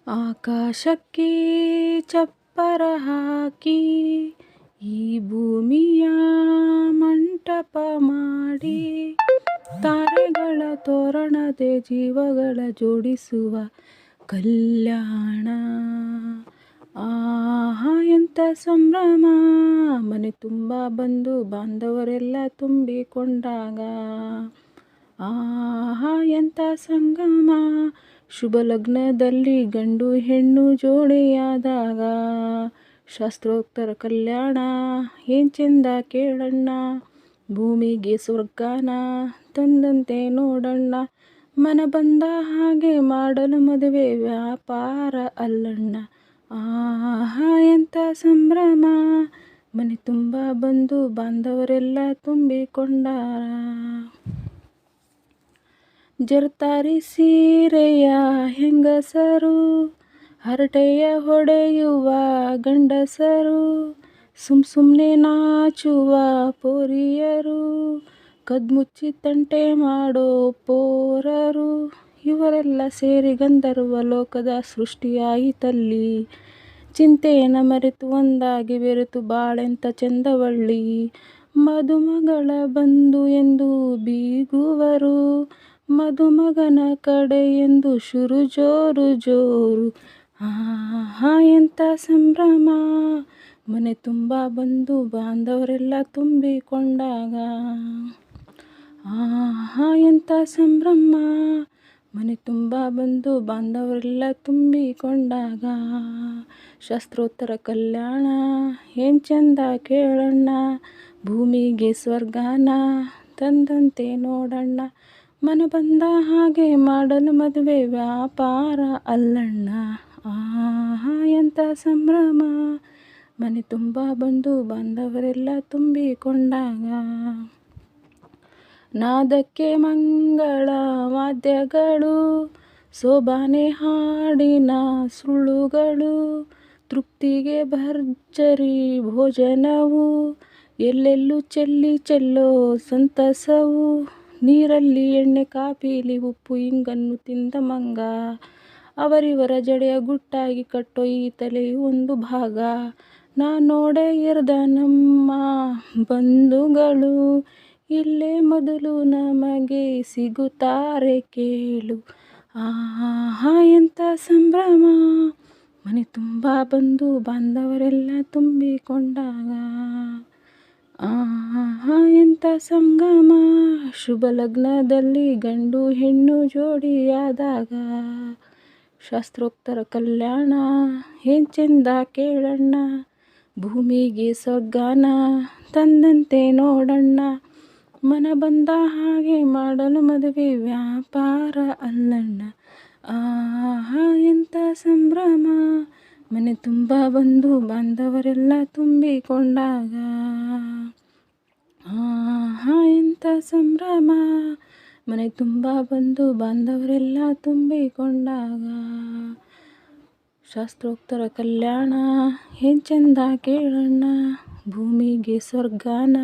ಆಕಾಶಕ್ಕೆ ಚಪ್ಪರ ಹಾಕಿ ಈ ಭೂಮಿಯ ಮಂಟಪ ಮಾಡಿ ತಾರೆಗಳ ತೋರಣದೆ ಜೀವಗಳ ಜೋಡಿಸುವ ಕಲ್ಯಾಣ. ಆಹಾ ಎಂಥ ಸಂಭ್ರಮ, ಮನೆ ತುಂಬ ಬಂದು ಬಾಂಧವರೆಲ್ಲ ತುಂಬಿಕೊಂಡಾಗ. ಆಹಾ ಎಂಥ ಸಂಗಮ, ಶುಭ ಲಗ್ನದಲ್ಲಿ ಗಂಡು ಹೆಣ್ಣು ಜೋಡಿಯಾದಾಗ. ಶಾಸ್ತ್ರೋತ್ತರ ಕಲ್ಯಾಣ ಏನ್ ಚೆಂದ ಕೇಳಣ್ಣ, ಭೂಮಿಗೆ ಸ್ವರ್ಗಾನ ತಂದಂತೆ ನೋಡಣ್ಣ. ಮನ ಬಂದ ಹಾಗೆ ಮಾಡಲು ಮದುವೆ ವ್ಯಾಪಾರ ಅಲ್ಲಣ್ಣ. ಆಹಾ ಎಂಥ ಸಂಭ್ರಮ, ಮನೆ ತುಂಬ ಬಂದು ಬಾಂಧವರೆಲ್ಲ ತುಂಬಿಕೊಂಡಾರ. ಜರ್ತಾರಿ ಸೀರೆಯ ಹೆಂಗಸರು, ಹರಟೆಯ ಹೊಡೆಯುವ ಗಂಡಸರು, ಸುಮ್ನೆ ನಾಚುವ ಪೋರಿಯರು, ಕದ್ಮುಚ್ಚಿ ತಂಟೆ ಮಾಡೋ ಪೋರರು, ಇವರೆಲ್ಲ ಸೇರಿ ಗಂಧರ್ವ ಲೋಕದ ಸೃಷ್ಟಿಯಾಯಿತಲ್ಲಿ. ಚಿಂತೆಯನ್ನು ಮರೆತು ಒಂದಾಗಿ ಬೆರೆತು ಬಾಳೆಂತ ಚಂದವಳ್ಳಿ. ಮದುಮಗಳ ಬಂಧು ಎಂದು ಬೀಗುವರು, ಮದುಮಗನ ಕಡೆ ಎಂದು ಶುರು ಜೋರು ಜೋರು. ಆಹಾ ಎಂಥ ಸಂಭ್ರಮ, ಮನೆ ತುಂಬ ಬಂದು ಬಾಂಧವರೆಲ್ಲ ತುಂಬಿಕೊಂಡಾಗ. ಆಹಾ ಎಂಥ ಸಂಭ್ರಮ, ಮನೆ ತುಂಬ ಬಂದು ಬಾಂಧವರೆಲ್ಲ ತುಂಬಿಕೊಂಡಾಗ. ಶಾಸ್ತ್ರೋತ್ತರ ಕಲ್ಯಾಣ ಏನ್ ಚಂದ ಕೇಳಣ್ಣ, ಭೂಮಿಗೆ ಸ್ವರ್ಗಾನ ತಂದಂತೆ ನೋಡಣ್ಣ. ಮನ ಬಂದ ಹಾಗೆ ಮಾಡಲು ಮದುವೆ ವ್ಯಾಪಾರ ಅಲ್ಲಣ್ಣ. ಆಹಾ ಎಂಥ ಸಂಭ್ರಮ, ಮನೆ ತುಂಬ ಬಂದು ಬಾಂಧವರೆಲ್ಲ ತುಂಬಿಕೊಂಡಾಗ. ನಾದಕ್ಕೆ ಮಂಗಳ ವಾದ್ಯಗಳು, ಸೋಬಾನೆ ಹಾಡಿನ ಸುಳ್ಳುಗಳು, ತೃಪ್ತಿಗೆ ಭರ್ಜರಿ ಭೋಜನವು, ಎಲ್ಲೆಲ್ಲೂ ಚೆಲ್ಲೋ ಸಂತಸವು. ನೀರಲ್ಲಿ ಎಣ್ಣೆ ಕಾಫಿಲಿ ಉಪ್ಪು ಇಂಗನ್ನು ತಿಂದ ಮಂಗ, ಅವರಿವರ ಜಡೆಯ ಗುಟ್ಟಾಗಿ ಕಟ್ಟೋ ಈ ತಲೆಯು ಒಂದು ಭಾಗ. ನೋಡೇ ಇರದ ನಮ್ಮ ಬಂಧುಗಳು, ಇಲ್ಲೇ ಮೊದಲು ನಮಗೆ ಸಿಗುತ್ತಾರೆ ಕೇಳು. ಆಹಾ ಎಂಥ ಸಂಭ್ರಮ, ಮನೆ ತುಂಬ ಬಂದು ಬಾಂಧವರೆಲ್ಲ ತುಂಬಿಕೊಂಡಾಗ. ಆಹಾ ಎಂಥ ಸಂಗಮ, ಶುಭ ಲಗ್ನದಲ್ಲಿ ಗಂಡು ಹೆಣ್ಣು ಜೋಡಿಯಾದಾಗ. ಶಾಸ್ತ್ರೋತ್ತರ ಕಲ್ಯಾಣ ಏನ್ ಚೆಂದ ಕೇಳಣ್ಣ, ಭೂಮಿಗೆ ಸ್ವರ್ಗಾನ ತಂದಂತೆ ನೋಡಣ್ಣ. ಮನ ಬಂದ ಹಾಗೆ ಮಾಡಲು ಮದುವೆ ವ್ಯಾಪಾರ ಅಲ್ಲಣ್ಣ. ಆಹಾ ಎಂಥ ಸಂಭ್ರಮ, ಮನೆ ತುಂಬ ಬಂದು ಬಾಂಧವರೆಲ್ಲ ತುಂಬಿಕೊಂಡಾಗ. ಆಹಾ ಎಂಥ ಸಂಭ್ರಮ, ಮನೆ ತುಂಬ ಬಂದು ಬಾಂಧವರೆಲ್ಲ ತುಂಬಿಕೊಂಡಾಗ. ಶಾಸ್ತ್ರೋತ್ತರ ಕಲ್ಯಾಣ ಏನ್ ಚಂದ ಕೇಳಣ್ಣ, ಭೂಮಿಗೆ ಸ್ವರ್ಗಾನ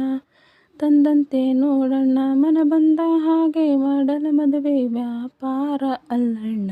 ತಂದಂತೆ ನೋಡಣ್ಣ. ಮನ ಬಂದ ಹಾಗೆ ಮಾಡಲು ಮದುವೆ ವ್ಯಾಪಾರ ಅಲ್ಲಣ್ಣ.